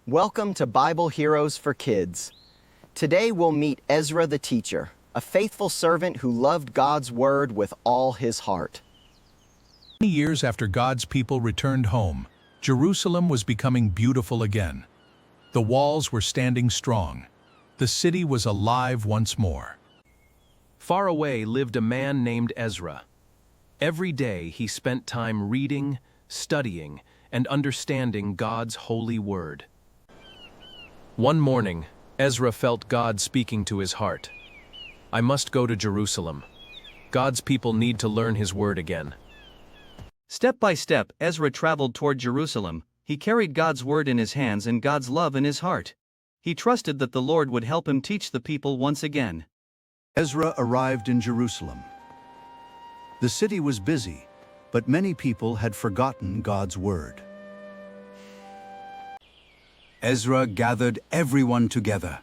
Welcome to Bible Heroes for Kids. Today we'll meet Ezra the teacher, a faithful servant who loved God's word with all his heart. Many years after God's people returned home, Jerusalem was becoming beautiful again. The walls were standing strong. The city was alive once more. Far away lived a man named Ezra. Every day he spent time reading, studying, and understanding God's holy word. One morning, Ezra felt God speaking to his heart. I must go to Jerusalem. God's people need to learn his word again. Step by step, Ezra traveled toward Jerusalem. He carried God's word in his hands and God's love in his heart. He trusted that the Lord would help him teach the people once again. Ezra arrived in Jerusalem. The city was busy, but many people had forgotten God's word. Ezra gathered everyone together.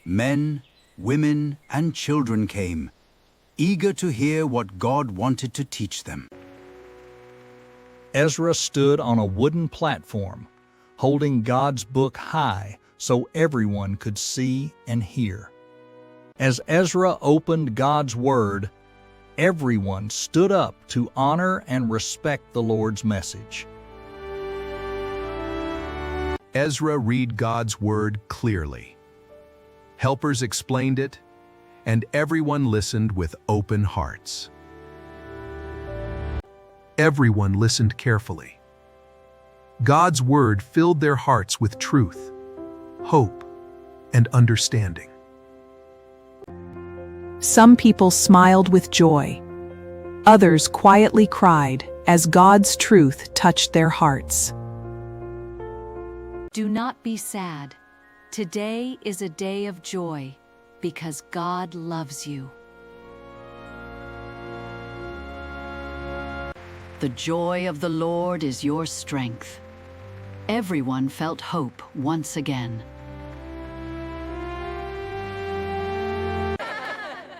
Men, women, and children came, eager to hear what God wanted to teach them. Ezra stood on a wooden platform, holding God's book high so everyone could see and hear. As Ezra opened God's word, everyone stood up to honor and respect the Lord's message. Ezra read God's word clearly. Helpers explained it, and everyone listened with open hearts. Everyone listened carefully. God's word filled their hearts with truth, hope, and understanding. Some people smiled with joy. Others quietly cried as God's truth touched their hearts. Do not be sad. Today is a day of joy because God loves you. The joy of the Lord is your strength. Everyone felt hope once again.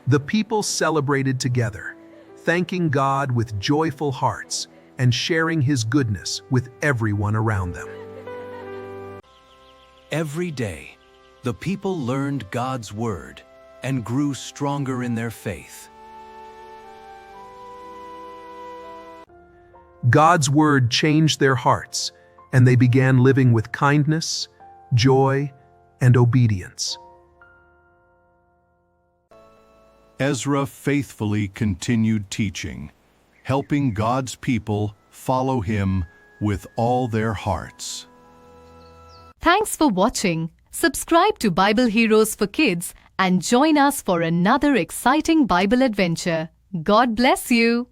The people celebrated together, thanking God with joyful hearts and sharing his goodness with everyone around them. Every day, the people learned God's word and grew stronger in their faith. God's word changed their hearts, and they began living with kindness, joy, and obedience. Ezra faithfully continued teaching, helping God's people follow him with all their hearts. Thanks for watching. Subscribe to Bible Heroes for Kids and join us for another exciting Bible adventure. God bless you.